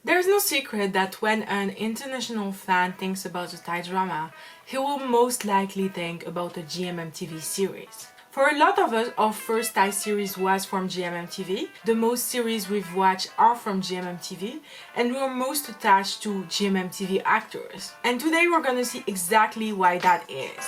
There's no secret that when an international fan thinks about a Thai drama, he will most likely think about a GMMTV series. For a lot of us, our first Thai series was from GMMTV, the most series we've watched are from GMMTV, and we are most attached to GMMTV actors. And today we're gonna see exactly why that is.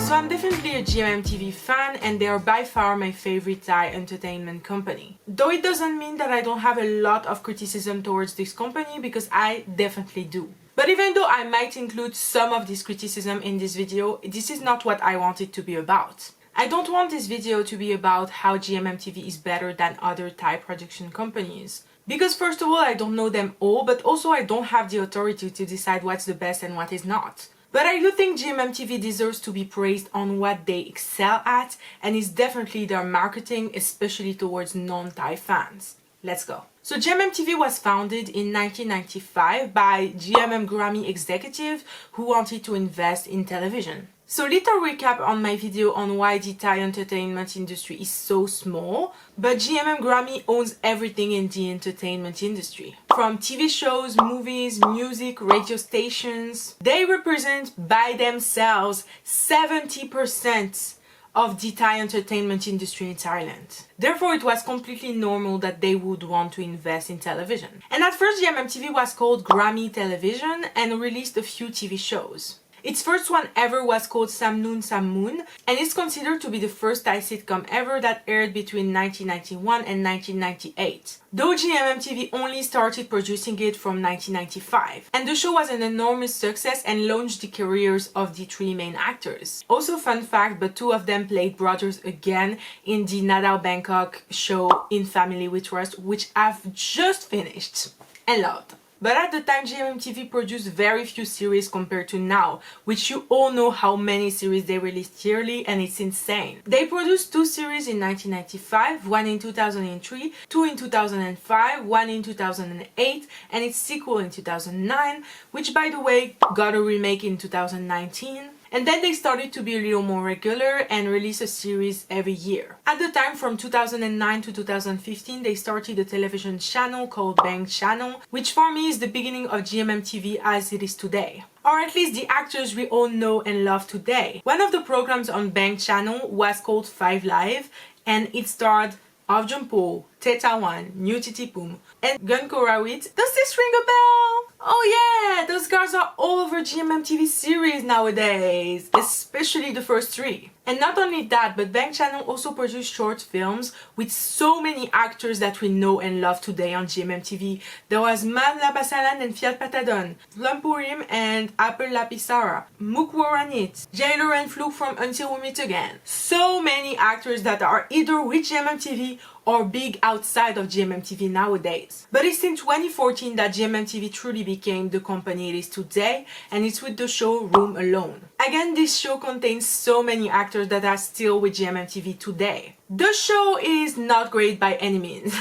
So I'm definitely a GMMTV fan and they are by far my favorite Thai entertainment company. Though it doesn't mean that I don't have a lot of criticism towards this company, because I definitely do. But even though I might include some of this criticism in this video, this is not what I want it to be about. I don't want this video to be about how GMMTV is better than other Thai production companies. Because first of all, I don't know them all, but also I don't have the authority to decide what's the best and what is not. But I do think GMMTV deserves to be praised on what they excel at, and it's definitely their marketing, especially towards non-Thai fans. Let's go. So GMMTV was founded in 1995 by GMM Grammy executive who wanted to invest in television. So little recap on my video on why the Thai entertainment industry is so small, but GMM Grammy owns everything in the entertainment industry. From TV shows, movies, music, radio stations. They represent by themselves 70% of the Thai entertainment industry in Thailand. Therefore, it was completely normal that they would want to invest in television. And at first, GMMTV was called Grammy Television and released a few TV shows. Its first one ever was called Sam Noon Sam Moon, and it's considered to be the first Thai sitcom ever that aired between 1991 and 1998. Though GMMTV only started producing it from 1995, and the show was an enormous success and launched the careers of the three main actors. Also fun fact, but two of them played brothers again in the Nadao Bangkok show In Family We Trust, which I've just finished and loved. But at the time, GMMTV produced very few series compared to now, which you all know how many series they released yearly, and it's insane. They produced two series in 1995, one in 2003, two in 2005, one in 2008, and its sequel in 2009, which by the way got a remake in 2019. And then they started to be a little more regular and release a series every year. At the time, from 2009 to 2015, they started a television channel called Bang Channel, which for me is the beginning of GMMTV as it is today. Or at least the actors we all know and love today. One of the programs on Bang Channel was called 5 Live, and it starred Av Jumpo, Tetawan, Nutitipoom, and Gun Korawit. Does this ring a bell? Oh yeah, those guys are all over GMMTV series nowadays, especially the first three. And not only that, but Bang Channel also produced short films with so many actors that we know and love today on GMMTV. There was Man Labasalan and Fiat Patadon, Lumpurim and Apple Lapisara, Mukwaranit, Jailer and Fluke from Until We Meet Again. So many actors that are either with GMMTV or big outside of GMMTV nowadays. But it's in 2014 that GMMTV truly became the company it is today, and it's with the show Room Alone. Again, this show contains so many actors that are still with GMMTV today. The show is not great by any means.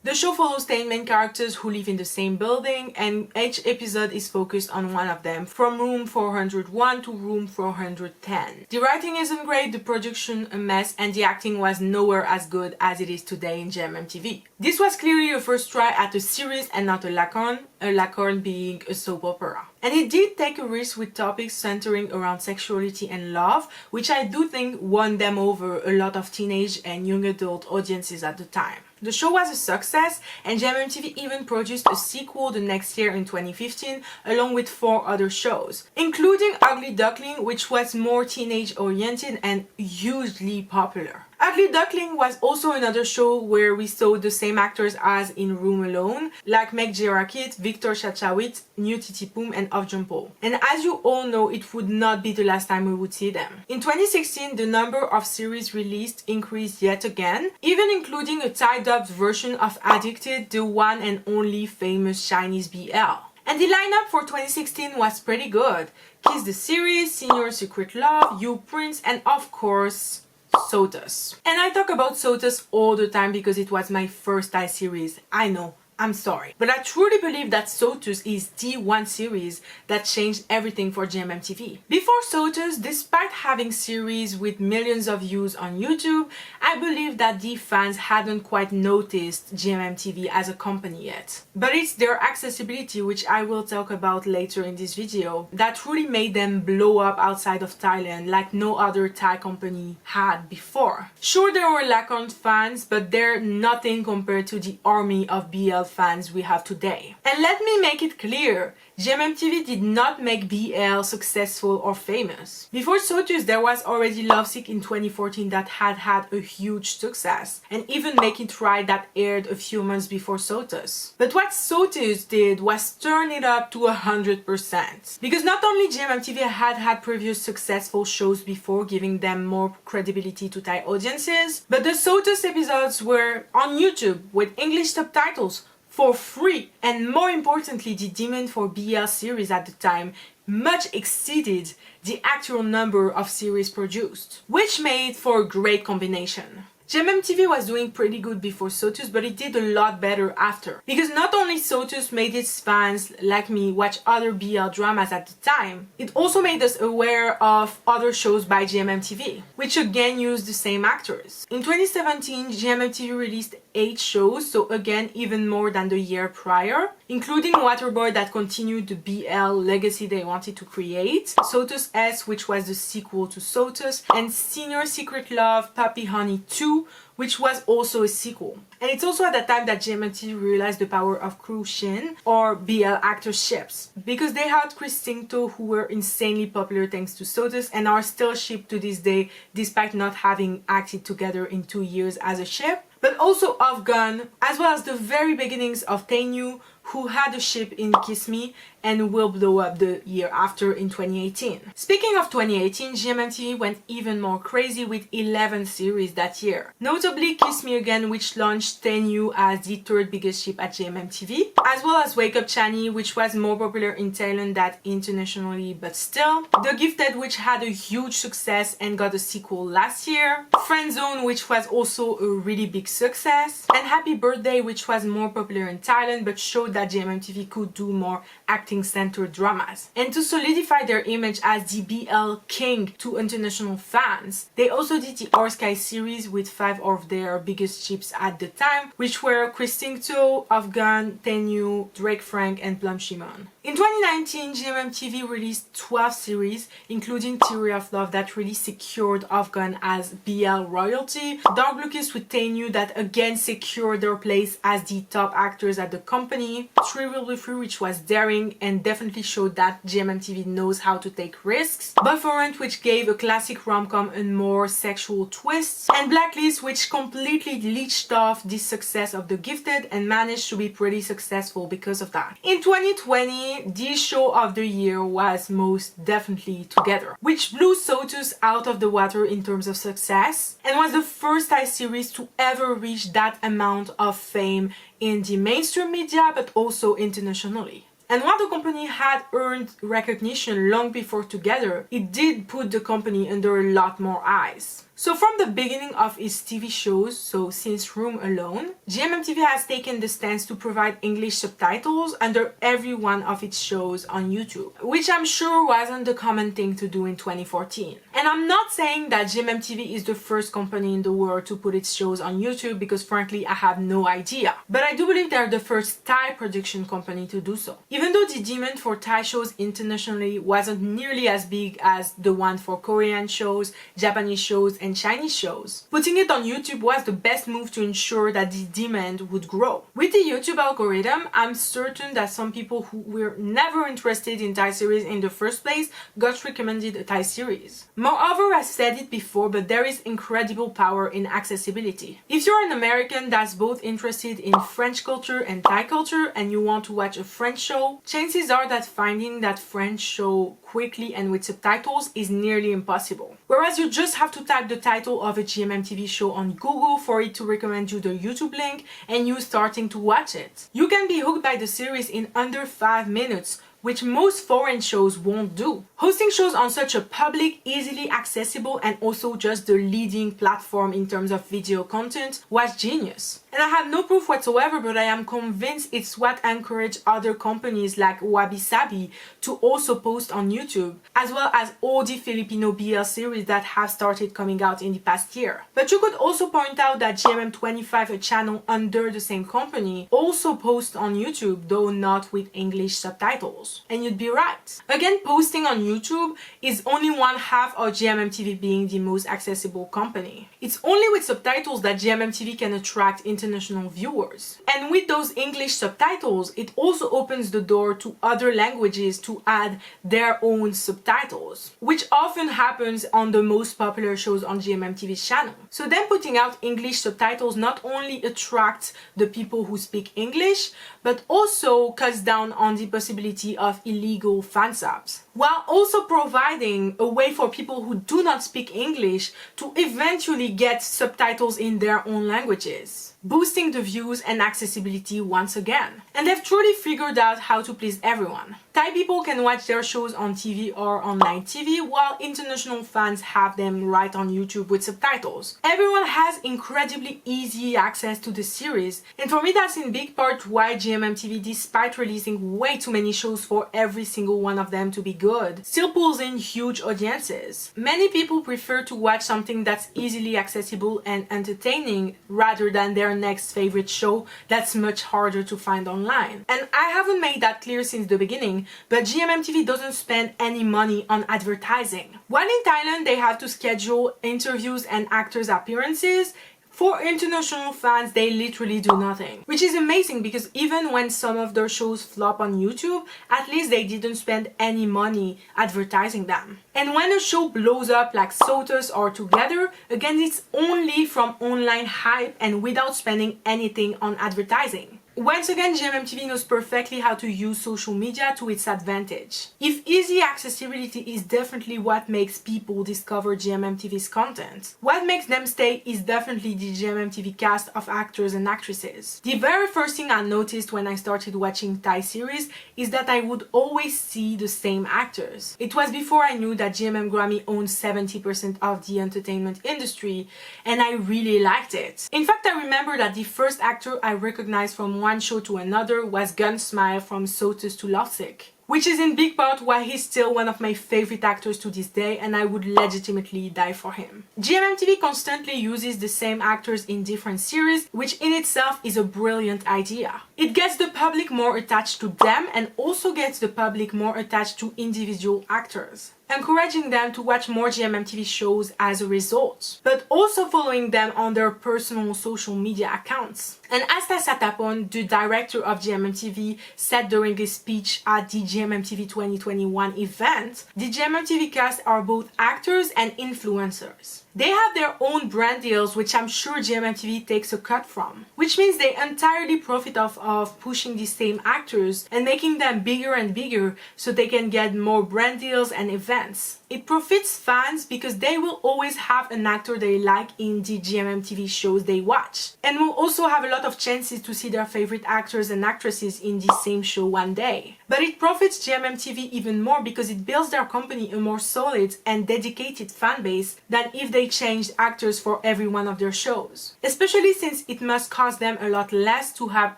The show follows 10 main characters who live in the same building, and each episode is focused on one of them, from room 401 to room 410. The writing isn't great, the production a mess, and the acting was nowhere as good as it is today in GMMTV. This was clearly a first try at a series and not a lacorn being a soap opera. And it did take a risk with topics centering around sexuality and love, which I do think won them over a lot of teenage and young adult audiences at the time. The show was a success, and GMMTV even produced a sequel the next year in 2015 along with 4 other shows, including Ugly Duckling, which was more teenage oriented and hugely popular. Ugly Duckling was also another show where we saw the same actors as in Room Alone, like Meg Jirakit, Victor Chachawit, Nutitipoom and Av Jumpo. And as you all know, it would not be the last time we would see them. In 2016, the number of series released increased yet again, even including a Thai-dubbed version of Addicted, the one and only famous Chinese BL. And the lineup for 2016 was pretty good. Kiss the Series, Senior Secret Love, You Prince, and of course, Sotus. And I talk about Sotus all the time because it was my first Thai series. I know, I'm sorry. But I truly believe that Sotus is the one series that changed everything for GMMTV. Before Sotus, despite having series with millions of views on YouTube, I believe that the fans hadn't quite noticed GMMTV as a company yet. But it's their accessibility, which I will talk about later in this video, that really made them blow up outside of Thailand like no other Thai company had before. Sure, there were Lakon fans, but they're nothing compared to the army of BL fans we have today. And let me make it clear, GMMTV did not make BL successful or famous. Before Sotus, there was already Lovesick in 2014 that had a huge success, and even Make It Right that aired a few months before Sotus. But what Sotus did was turn it up to 100%. Because not only GMMTV had previous successful shows before, giving them more credibility to Thai audiences, but the Sotus episodes were on YouTube with English subtitles for free, and more importantly, the demand for BL series at the time much exceeded the actual number of series produced, which made for a great combination. GMMTV was doing pretty good before Sotus, but it did a lot better after. Because not only Sotus made its fans, like me, watch other BL dramas at the time, it also made us aware of other shows by GMMTV, which again used the same actors. In 2017, GMMTV released 8 shows, so again even more than the year prior, including Waterboy that continued the BL legacy they wanted to create, Sotus S, which was the sequel to Sotus, and Senior Secret Love Puppy Honey 2, which was also a sequel. And it's also at that time that GMMTV realized the power of crew shin, or BL actor ships, because they had Chris Singto, who were insanely popular thanks to Sotus and are still shipped to this day despite not having acted together in 2 years as a ship, but also Afghan, as well as the very beginnings of Taenyu, who had a ship in Kiss Me and will blow up the year after in 2018. Speaking of 2018, GMMTV went even more crazy with 11 series that year. Notably Kiss Me Again, which launched Taenyu as the 3rd biggest ship at GMMTV, as well as Wake Up Chani, which was more popular in Thailand than internationally, but still. The Gifted, which had a huge success and got a sequel last year. Friend Zone, which was also a really big success. And Happy Birthday, which was more popular in Thailand but showed that GMMTV could do more acting-centered dramas. And to solidify their image as the BL king to international fans, they also did the Our Sky series with 5 of their biggest ships at the time, which were Chris Singto, Afghan, Taenyu, Drake Frank, and Plum Shimon. In 2019, GMMTV released 12 series, including Theory of Love that really secured Afghan as BL royalty, Dark Lucas with Taenyu that again secured their place as the top actors at the company, Three Will Be Free, which was daring and definitely showed that GMMTV knows how to take risks, Bufferant, which gave a classic rom-com and more sexual twists, and Blacklist, which completely leached off the success of The Gifted and managed to be pretty successful because of that. In 2020, the show of the year was most definitely Together, which blew Sotus out of the water in terms of success and was the first Thai series to ever reach that amount of fame in the mainstream media but also internationally. And while the company had earned recognition long before Together, it did put the company under a lot more eyes. So from the beginning of its TV shows, so since Room alone, GMMTV has taken the stance to provide English subtitles under every one of its shows on YouTube, which I'm sure wasn't the common thing to do in 2014. And I'm not saying that GMMTV is the first company in the world to put its shows on YouTube, because frankly I have no idea. But I do believe they're the first Thai production company to do so. Even though the demand for Thai shows internationally wasn't nearly as big as the one for Korean shows, Japanese shows, and Chinese shows, putting it on YouTube was the best move to ensure that the demand would grow. With the YouTube algorithm, I'm certain that some people who were never interested in Thai series in the first place got recommended a Thai series. Moreover, I've said it before, but there is incredible power in accessibility. If you're an American that's both interested in French culture and Thai culture and you want to watch a French show, chances are that finding that French show quickly and with subtitles is nearly impossible. Whereas you just have to type the title of a GMMTV show on Google for it to recommend you the YouTube link and you starting to watch it. You can be hooked by the series in under 5 minutes, which most foreign shows won't do. Hosting shows on such a public, easily accessible, and also just the leading platform in terms of video content was genius. And I have no proof whatsoever, but I am convinced it's what encouraged other companies like Wabi Sabi to also post on YouTube, as well as all the Filipino BL series that have started coming out in the past year. But you could also point out that GMM25, a channel under the same company, also posts on YouTube, though not with English subtitles. And you'd be right. Again, posting on YouTube is only one half of GMMTV being the most accessible company. It's only with subtitles that GMMTV can attract international viewers. And with those English subtitles, it also opens the door to other languages to add their own subtitles, which often happens on the most popular shows on GMMTV's channel. So then putting out English subtitles not only attracts the people who speak English, but also cuts down on the possibility of illegal fan subs, while also providing a way for people who do not speak English to eventually get subtitles in their own languages, boosting the views and accessibility once again. And they've truly figured out how to please everyone. Thai people can watch their shows on TV or online TV, while international fans have them right on YouTube with subtitles. Everyone has incredibly easy access to the series, and for me that's in big part why GMMTV, despite releasing way too many shows for every single one of them to be good, still pulls in huge audiences. Many people prefer to watch something that's easily accessible and entertaining rather than their next favorite show that's much harder to find online. And I haven't made that clear since the beginning, but GMMTV doesn't spend any money on advertising. While in Thailand they have to schedule interviews and actors' appearances, for international fans, they literally do nothing. Which is amazing because even when some of their shows flop on YouTube, at least they didn't spend any money advertising them. And when a show blows up like Sotus or Together, again it's only from online hype and without spending anything on advertising. Once again, GMMTV knows perfectly how to use social media to its advantage. If easy accessibility is definitely what makes people discover GMMTV's content, what makes them stay is definitely the GMMTV cast of actors and actresses. The very first thing I noticed when I started watching Thai series is that I would always see the same actors. It was before I knew that GMM Grammy owned 70% of the entertainment industry, and I really liked it. In fact, I remember that the first actor I recognized from one show to another was Gun Smile from Sotus to Lovesick, which is in big part why he's still one of my favorite actors to this day, and I would legitimately die for him. GMMTV constantly uses the same actors in different series, which in itself is a brilliant idea. It gets the public more attached to them and also gets the public more attached to individual actors, encouraging them to watch more GMMTV shows as a result, but also following them on their personal social media accounts. And as Satapon, the director of GMMTV, said during his speech at the GMMTV 2021 event, the GMMTV cast are both actors and influencers. They have their own brand deals, which I'm sure GMMTV takes a cut from, which means they entirely profit off of pushing the same actors and making them bigger and bigger so they can get more brand deals and events. It profits fans because they will always have an actor they like in the GMMTV shows they watch, and will also have a lot of chances to see their favorite actors and actresses in the same show one day. But it profits GMMTV even more because it builds their company a more solid and dedicated fan base than if they changed actors for every one of their shows. Especially since it must cost them a lot less to have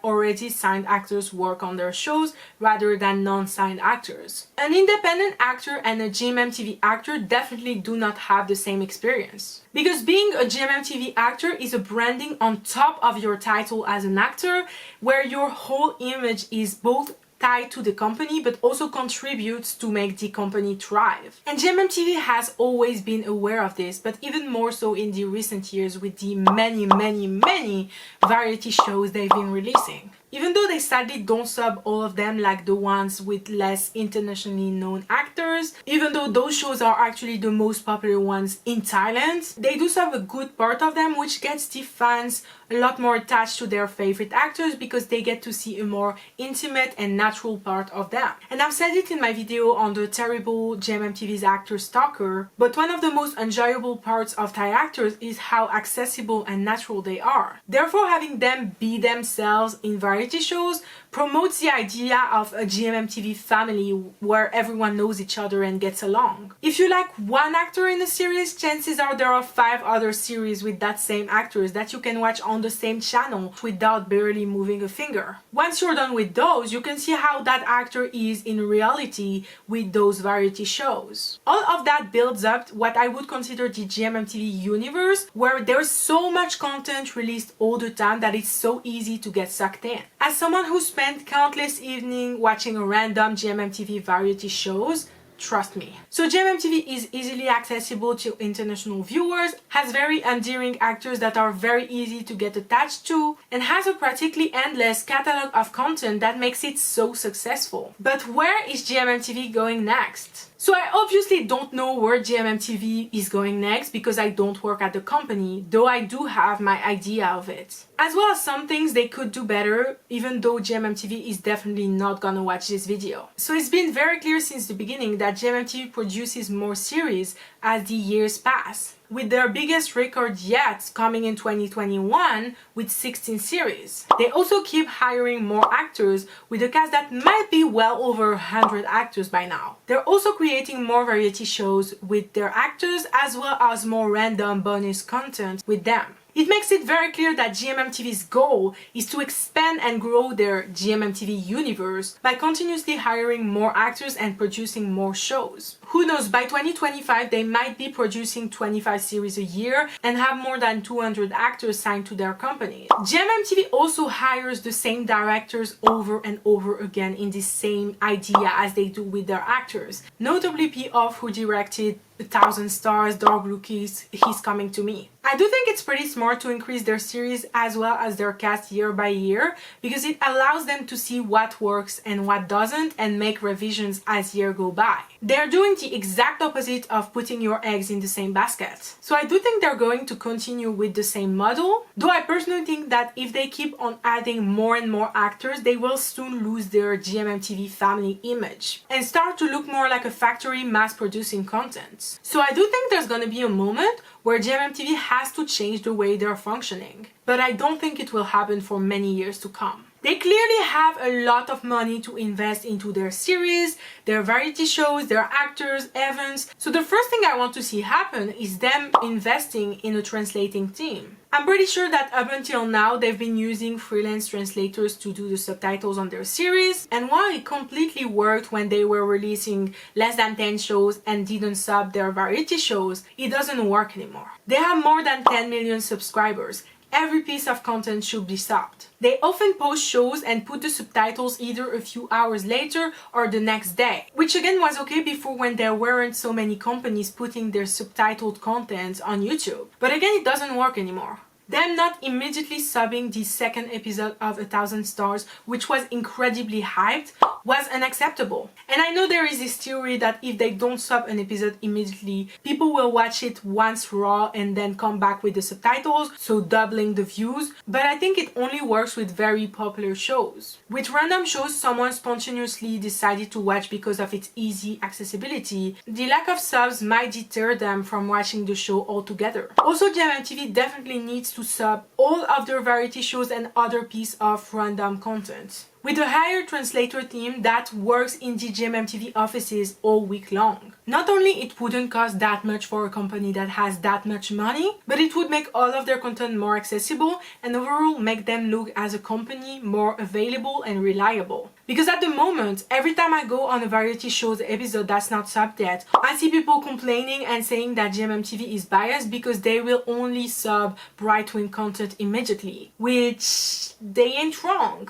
already signed actors work on their shows rather than non-signed actors. An independent actor and a GMMTV actor definitely do not have the same experience. Because being a GMMTV actor is a branding on top of your title as an actor, where your whole image is both tied to the company but also contributes to make the company thrive. And GMMTV has always been aware of this, but even more so in the recent years with the many variety shows they've been releasing. Even though they sadly don't sub all of them like the ones with less internationally known actors, even though those shows are actually the most popular ones in Thailand, they do sub a good part of them, which gets the fans a lot more attached to their favorite actors because they get to see a more intimate and natural part of them. And I've said it in my video on the terrible GMMTV's actor stalker, but one of the most enjoyable parts of Thai actors is how accessible and natural they are. Therefore, having them be themselves in variety shows promotes the idea of a GMMTV family where everyone knows each other and gets along. If you like one actor in a series, chances are there are 5 other series with that same actors that you can watch on the same channel without barely moving a finger. Once you're done with those, you can see how that actor is in reality with those variety shows. All of that builds up what I would consider the GMMTV universe, where there's so much content released all the time that it's so easy to get sucked in. As someone who spent countless evenings watching a random GMMTV variety shows, trust me. So GMMTV is easily accessible to international viewers, has very endearing actors that are very easy to get attached to, and has a practically endless catalog of content that makes it so successful. But where is GMMTV going next? So I obviously don't know where GMMTV is going next because I don't work at the company, though I do have my idea of it. As well as some things they could do better, even though GMMTV is definitely not gonna watch this video. So it's been very clear since the beginning that GMMTV produces more series as the years pass, with their biggest record yet coming in 2021 with 16 series. They also keep hiring more actors with a cast that might be well over 100 actors by now. They're also creating more variety shows with their actors as well as more random bonus content with them. It makes it very clear that GMMTV's goal is to expand and grow their GMMTV universe by continuously hiring more actors and producing more shows. Who knows, by 2025 they might be producing 25 series a year and have more than 200 actors signed to their company. GMMTV also hires the same directors over and over again in the same idea as they do with their actors. Notably P. who directed 1,000 Stars, Dog Rookies, He's Coming to Me. I do think it's pretty smart to increase their series as well as their cast year by year because it allows them to see what works and what doesn't and make revisions as year go by. They're doing the exact opposite of putting your eggs in the same basket. So I do think they're going to continue with the same model, though I personally think that if they keep on adding more and more actors, they will soon lose their GMMTV family image and start to look more like a factory mass producing content. So I do think there's gonna be a moment where GMMTV has to change the way they're functioning, but I don't think it will happen for many years to come. They clearly have a lot of money to invest into their series, their variety shows, their actors, events. So the first thing I want to see happen is them investing in a translating team. I'm pretty sure that up until now they've been using freelance translators to do the subtitles on their series, and while it completely worked when they were releasing less than 10 shows and didn't sub their variety shows, it doesn't work anymore. They have more than 10 million subscribers. Every piece of content should be subbed. They often post shows and put the subtitles either a few hours later or the next day, which again was okay before when there weren't so many companies putting their subtitled content on YouTube. But again, it doesn't work anymore. Them not immediately subbing the second episode of 1,000 Stars, which was incredibly hyped, was unacceptable. And I know there is this theory that if they don't sub an episode immediately, people will watch it once raw and then come back with the subtitles, so doubling the views. But I think it only works with very popular shows. With random shows someone spontaneously decided to watch because of its easy accessibility, the lack of subs might deter them from watching the show altogether. Also, GMMTV definitely needs to sub all of their variety shows and other piece of random content. With a hired translator team that works in the GMMTV offices all week long. Not only it wouldn't cost that much for a company that has that much money, but it would make all of their content more accessible and overall make them look as a company more available and reliable. Because at the moment, every time I go on a variety show's episode that's not subbed yet, I see people complaining and saying that GMMTV is biased because they will only sub right-wing content immediately, which they ain't wrong.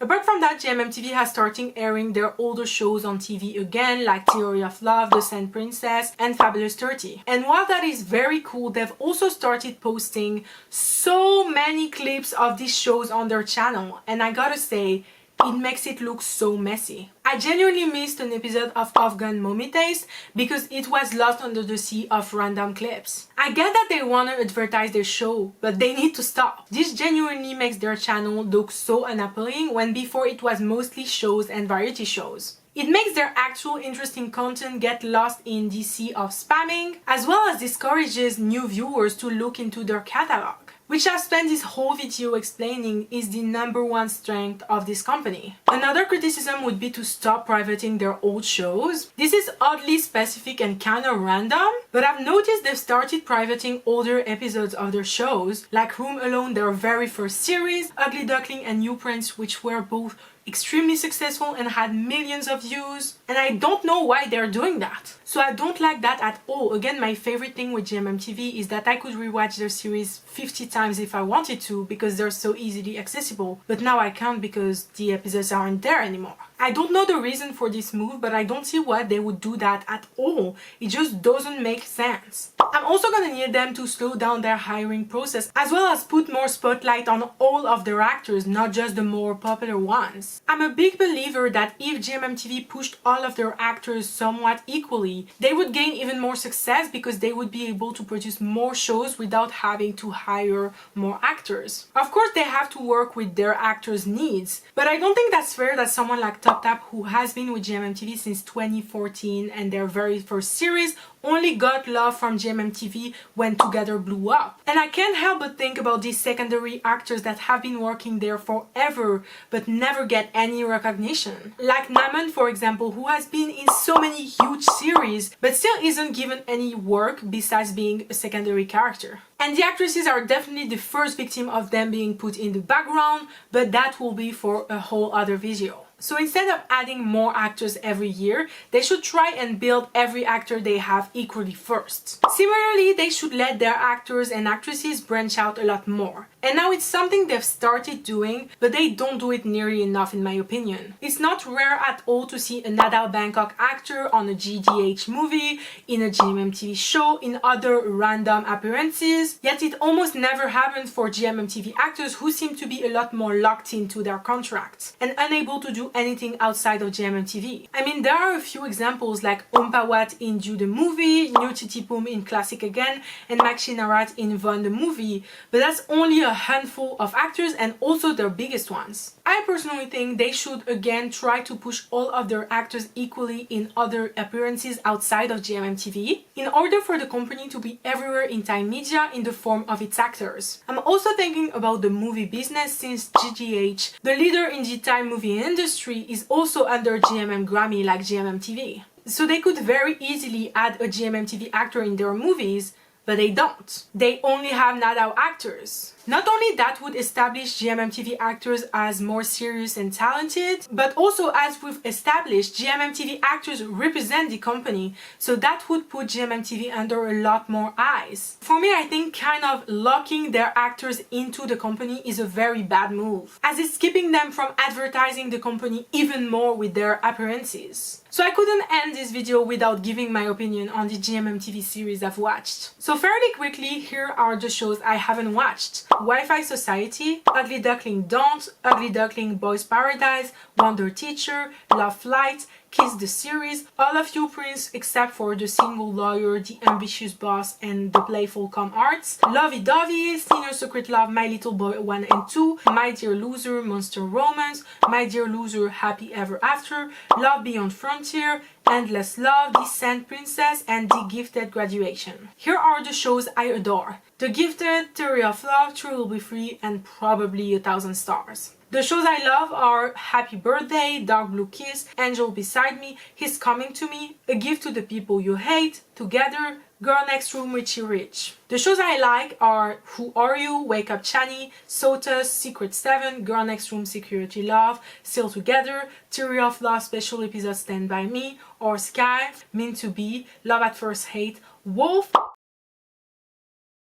Apart from that, GMMTV has started airing their older shows on TV again, like Theory of Love, The Sand Princess, and Fabulous 30. And while that is very cool, they've also started posting so many clips of these shows on their channel, and I gotta say, it makes it look so messy. I genuinely missed an episode of Afghan Mommy Taste because it was lost under the sea of random clips. I get that they want to advertise their show, but they need to stop. This genuinely makes their channel look so unappealing when before it was mostly shows and variety shows. It makes their actual interesting content get lost in the sea of spamming, as well as discourages new viewers to look into their catalog. which I've spent this whole video explaining is the #1 strength of this company. Another criticism would be to stop privating their old shows. This is oddly specific and kinda random, but I've noticed they've started privating older episodes of their shows, like Room Alone, their very first series, Ugly Duckling and New Prince, which were both extremely successful and had millions of views, and I don't know why they're doing that. So I don't like that at all. Again, my favorite thing with GMMTV is that I could rewatch their series 50 times if I wanted to because they're so easily accessible, but now I can't because the episodes aren't there anymore. I don't know the reason for this move, but I don't see why they would do that at all. It just doesn't make sense. I'm also gonna need them to slow down their hiring process, as well as put more spotlight on all of their actors, not just the more popular ones. I'm a big believer that if GMMTV pushed all of their actors somewhat equally, they would gain even more success because they would be able to produce more shows without having to hire more actors. Of course, they have to work with their actors' needs, but I don't think that's fair that someone like Top Tap, who has been with GMMTV since 2014 and their very first series, only got love from GMMTV when Together blew up. And I can't help but think about these secondary actors that have been working there forever but never get any recognition. Like Naman, for example, who has been in so many huge series but still isn't given any work besides being a secondary character. And the actresses are definitely the first victim of them being put in the background, but that will be for a whole other video. So instead of adding more actors every year, they should try and build every actor they have equally first. Similarly, they should let their actors and actresses branch out a lot more. And now it's something they've started doing, but they don't do it nearly enough in my opinion. It's not rare at all to see a Nadal Bangkok actor on a GDH movie, in a GMMTV show, in other random appearances, yet it almost never happens for GMMTV actors who seem to be a lot more locked into their contracts and unable to do anything outside of GMMTV. I mean, there are a few examples like Ompawat in Do the Movie, Nurtitipum in Classic Again, and Makshi Narat in Von the Movie, but that's only a handful of actors and also their biggest ones. I personally think they should again try to push all of their actors equally in other appearances outside of GMMTV in order for the company to be everywhere in Thai media in the form of its actors. I'm also thinking about the movie business since GGH, the leader in the Thai movie industry, is also under GMM Grammy like GMMTV. So they could very easily add a GMMTV actor in their movies, but they don't. They only have Nadao actors. Not only that would establish GMMTV actors as more serious and talented, but also, as we've established, GMMTV actors represent the company, so that would put GMMTV under a lot more eyes. For me, I think kind of locking their actors into the company is a very bad move, as it's keeping them from advertising the company even more with their appearances. So I couldn't end this video without giving my opinion on the GMMTV series I've watched. So fairly quickly, here are the shows I haven't watched. Wi-Fi Society, Ugly Duckling Don't, Ugly Duckling Boys Paradise, Wonder Teacher, Love Flight, Kiss the Series, All of You Prince except for The Single Lawyer, The Ambitious Boss, and The Playful Com Arts, Lovey Dovey, Senior Secret Love, My Little Boy 1 and 2, My Dear Loser, Monster Romance, My Dear Loser, Happy Ever After, Love Beyond Frontier, Endless Love, Descent Princess, and The Gifted Graduation. Here are the shows I adore: The Gifted, Theory of Love, True Will Be Free, and probably 1,000 Stars. The shows I love are Happy Birthday, Dark Blue Kiss, Angel Beside Me, He's Coming to Me, A Gift to the People You Hate, Together, Girl Next Room, Richie Rich. The shows I like are Who Are You, Wake Up Chani, Sotus, Secret 7, Girl Next Room, Security Love, Still Together, Theory of Love Special Episode Stand By Me, or Sky, Meant to Be, Love at First Hate, Wolf,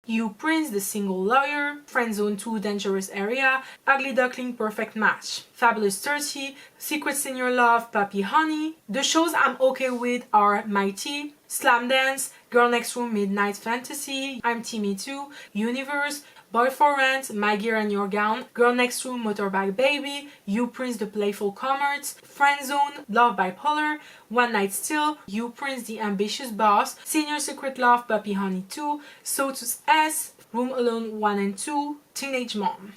You Prince, The Single Lawyer, Friendzone 2, Dangerous Area, Ugly Duckling, Perfect Match, Fabulous 30, Secrets in Your Love, Puppy Honey. The shows I'm okay with are Mighty, Slam Dance, Girl Next Room, Midnight Fantasy, I'm Timmy 2, Universe, Boy for Rent, My Gear and Your Gown, Girl Next Room, Motorbike Baby, You Prince, The Playful Commerce, Friendzone, Love Bipolar, One Night Still, You Prince, The Ambitious Boss, Senior Secret Love, Puppy Honey 2, Sotus S, Room Alone 1 and 2, Teenage Mom.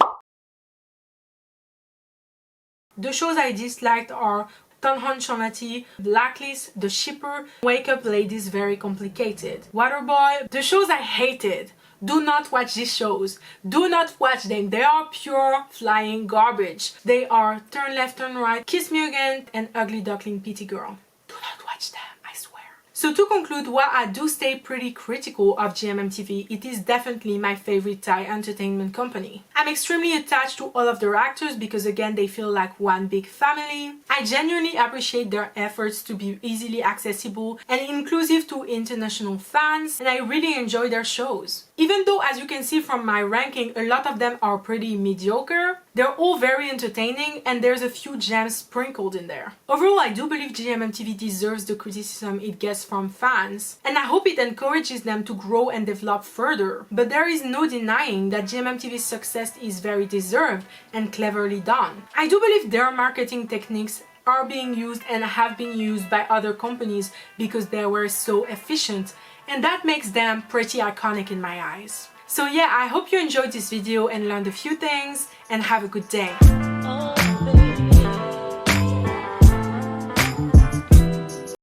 The shows I disliked are Tonhon Chonati, Blacklist, The Shipper, Wake Up Ladies Very Complicated, Waterboy. The shows I hated Do not watch these shows. Do not watch them. They are pure flying garbage. They are Turn Left, Turn Right, Kiss Me Again, and Ugly Duckling Pity Girl. Do not watch them, I swear. So to conclude, while I do stay pretty critical of GMMTV, it is definitely my favorite Thai entertainment company. I'm extremely attached to all of their actors because again, they feel like one big family. I genuinely appreciate their efforts to be easily accessible and inclusive to international fans, and I really enjoy their shows. Even though, as you can see from my ranking, a lot of them are pretty mediocre, they're all very entertaining and there's a few gems sprinkled in there. Overall, I do believe GMMTV deserves the criticism it gets from fans, and I hope it encourages them to grow and develop further. But there is no denying that GMMTV's success is very deserved and cleverly done. I do believe their marketing techniques are being used and have been used by other companies because they were so efficient, and that makes them pretty iconic in my eyes. So yeah, I hope you enjoyed this video and learned a few things, and have a good day.